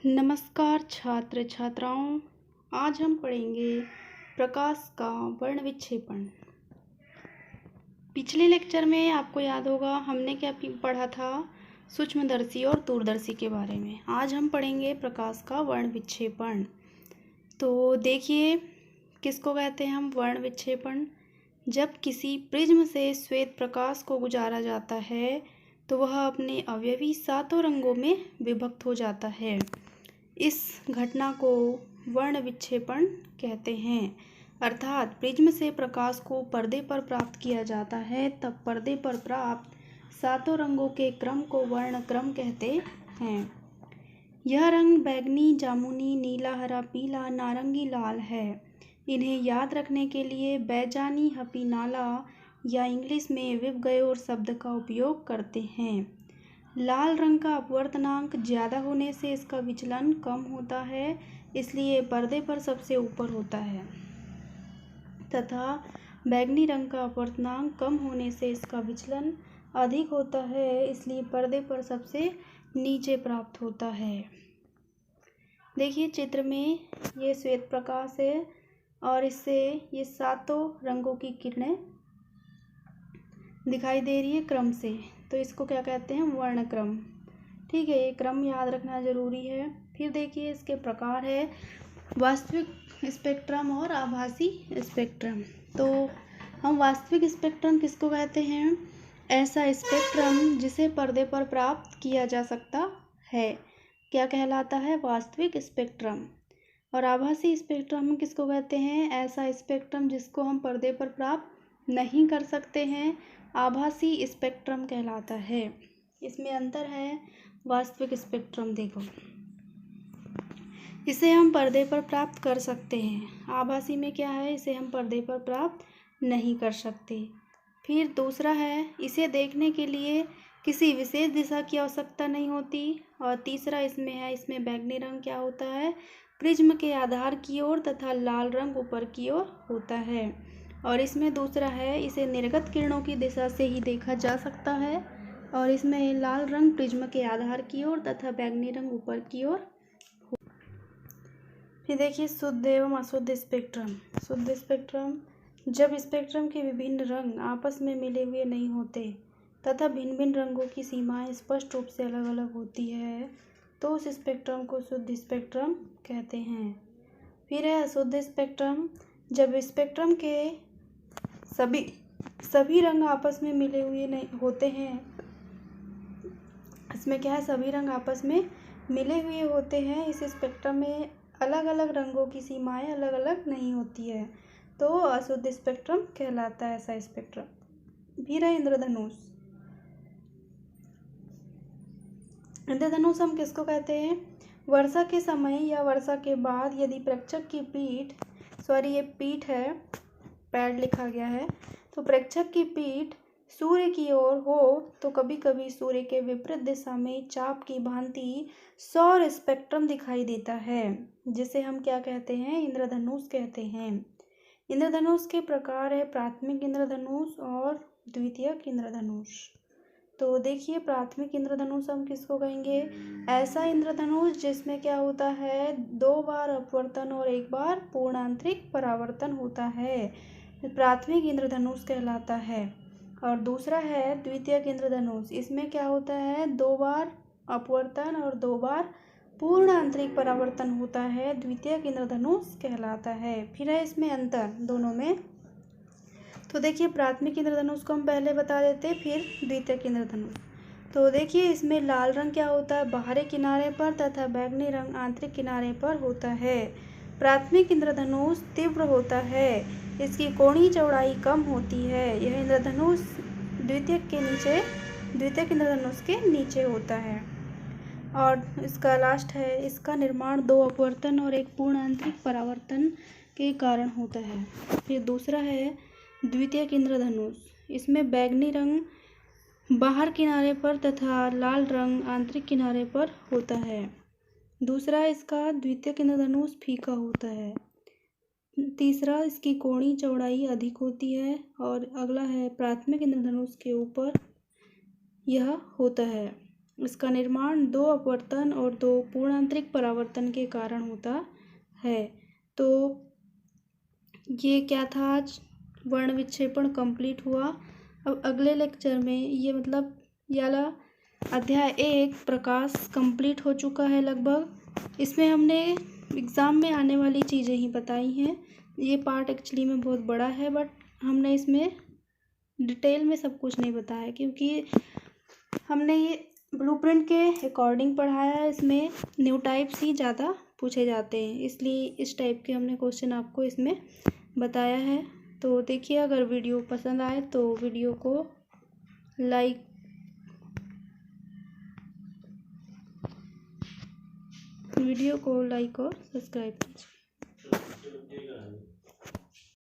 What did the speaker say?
नमस्कार छात्र छात्राओं। आज हम पढ़ेंगे प्रकाश का वर्ण विक्षेपण। पिछले लेक्चर में आपको याद होगा हमने क्या पढ़ा था, सूक्ष्मदर्शी और दूरदर्शी के बारे में। आज हम पढ़ेंगे प्रकाश का वर्ण विक्षेपण। तो देखिए किसको कहते हैं हम वर्ण विक्षेपण। जब किसी प्रिज्म से श्वेत प्रकाश को गुजारा जाता है तो वह अपने अवयवी सातों रंगों में विभक्त हो जाता है। इस घटना को वर्ण विक्षेपण कहते हैं। अर्थात प्रिज्म से प्रकाश को पर्दे पर प्राप्त किया जाता है, तब पर्दे पर प्राप्त सातों रंगों के क्रम को वर्ण क्रम कहते हैं। यह रंग बैंगनी, जामुनी, नीला, हरा, पीला, नारंगी, लाल है। इन्हें याद रखने के लिए बैजानी हपीनाला या इंग्लिश में विबगयोर शब्द का उपयोग करते हैं। लाल रंग का अपवर्तनांक ज़्यादा होने से इसका विचलन कम होता है, इसलिए पर्दे पर सबसे ऊपर होता है, तथा बैंगनी रंग का अपवर्तनांक कम होने से इसका विचलन अधिक होता है, इसलिए पर्दे पर सबसे नीचे प्राप्त होता है। देखिए चित्र में ये श्वेत प्रकाश है और इससे ये सातों रंगों की किरणें दिखाई दे रही है क्रम से, तो इसको क्या कहते हैं, वर्ण क्रम। ठीक है, ये क्रम याद रखना जरूरी है। फिर देखिए इसके प्रकार है वास्तविक स्पेक्ट्रम और आभासी स्पेक्ट्रम। तो हम वास्तविक स्पेक्ट्रम किसको कहते हैं, ऐसा स्पेक्ट्रम जिसे पर्दे पर प्राप्त किया जा सकता है, क्या कहलाता है, वास्तविक स्पेक्ट्रम। और आभासी स्पेक्ट्रम किसको कहते हैं, ऐसा स्पेक्ट्रम जिसको हम पर्दे पर प्राप्त नहीं कर सकते हैं, आभासी स्पेक्ट्रम कहलाता है। इसमें अंतर है वास्तविक स्पेक्ट्रम। देखो इसे हम पर्दे पर प्राप्त कर सकते हैं, आभासी में क्या है, इसे हम पर्दे पर प्राप्त नहीं कर सकते। फिर दूसरा है इसे देखने के लिए किसी विशेष दिशा की आवश्यकता नहीं होती। और तीसरा इसमें है, इसमें बैंगनी रंग क्या होता है, प्रिज्म के आधार की ओर तथा लाल रंग ऊपर की ओर होता है। और इसमें दूसरा है इसे निर्गत किरणों की दिशा से ही देखा जा सकता है, और इसमें लाल रंग प्रिज्म के आधार की ओर तथा बैंगनी रंग ऊपर की ओर। फिर देखिए शुद्ध एवं अशुद्ध स्पेक्ट्रम। शुद्ध स्पेक्ट्रम जब स्पेक्ट्रम के विभिन्न रंग आपस में मिले हुए नहीं होते तथा भिन्न भिन्न रंगों की सीमाएं स्पष्ट रूप से अलग अलग होती है, तो उस स्पेक्ट्रम को शुद्ध स्पेक्ट्रम कहते हैं। फिर है अशुद्ध स्पेक्ट्रम। जब स्पेक्ट्रम के सभी रंग आपस में मिले हुए नहीं होते हैं, इसमें क्या है, सभी रंग आपस में मिले हुए होते हैं, इस स्पेक्ट्रम में अलग अलग रंगों की सीमाएं अलग अलग नहीं होती है, तो अशुद्ध स्पेक्ट्रम कहलाता है ऐसा स्पेक्ट्रम। फिर है इंद्रधनुष। इंद्रधनुष हम किसको कहते हैं, वर्षा के समय या वर्षा के बाद यदि प्रेक्षक की पीठ, ये पीठ है, पैड लिखा गया है, तो प्रेक्षक की पीठ सूर्य की ओर हो तो कभी कभी सूर्य के विपरीत दिशा में चाप की भांति सौर स्पेक्ट्रम दिखाई देता है, जिसे हम क्या कहते हैं, इंद्रधनुष कहते हैं। इंद्रधनुष के प्रकार है प्राथमिक इंद्रधनुष और द्वितीयक इंद्रधनुष। तो देखिए प्राथमिक इंद्रधनुष हम किसको कहेंगे, ऐसा इंद्रधनुष जिसमें क्या होता है, 2 बार अपवर्तन और 1 बार पूर्ण आंतरिक परावर्तन होता है, प्राथमिक इंद्रधनुष कहलाता है। और दूसरा है द्वितीयक इंद्रधनुष, इसमें क्या होता है, 2 बार अपवर्तन और 2 बार पूर्ण आंतरिक परावर्तन होता है, द्वितीयक इंद्रधनुष कहलाता है। फिर है इसमें अंतर दोनों में। तो देखिए प्राथमिक इंद्रधनुष को हम पहले बता देते, फिर द्वितीयक इंद्रधनुष। तो देखिए इसमें लाल रंग क्या होता है, बाहरी किनारे पर तथा बैंगनी रंग आंतरिक किनारे पर होता है। प्राथमिक इंद्रधनुष तीव्र होता है, इसकी कोणीय चौड़ाई कम होती है। यह इंद्रधनुष द्वितीयक इंद्रधनुष के नीचे होता है। और इसका लास्ट है, इसका निर्माण 2 अपवर्तन और 1 पूर्ण आंतरिक परावर्तन के कारण होता है। फिर दूसरा है द्वितीयक इंद्रधनुष, इसमें बैंगनी रंग बाहर किनारे पर तथा लाल रंग आंतरिक किनारे पर होता है। दूसरा इसका द्वितीयक इंद्रधनुष फीका होता है। तीसरा इसकी कोणीय चौड़ाई अधिक होती है। और अगला है प्राथमिक इंद्रधनुष के ऊपर यह होता है। इसका निर्माण 2 अपवर्तन और 2 पूर्ण आंतरिक परावर्तन के कारण होता है। तो ये क्या था, आज वर्ण विक्षेपण कंप्लीट हुआ। अब अगले लेक्चर में ये मतलब याला अध्याय 1 प्रकाश कंप्लीट हो चुका है लगभग। इसमें हमने एग्ज़ाम में आने वाली चीज़ें ही बताई हैं। ये पार्ट एक्चुअली में बहुत बड़ा है, बट हमने इसमें डिटेल में सब कुछ नहीं बताया क्योंकि हमने ये ब्लूप्रिंट के अकॉर्डिंग पढ़ाया है। इसमें न्यू टाइप्स ही ज़्यादा पूछे जाते हैं, इसलिए इस टाइप के हमने क्वेश्चन आपको इसमें बताया है। तो देखिए, अगर वीडियो पसंद आए तो वीडियो को लाइक और सब्सक्राइब कीजिए।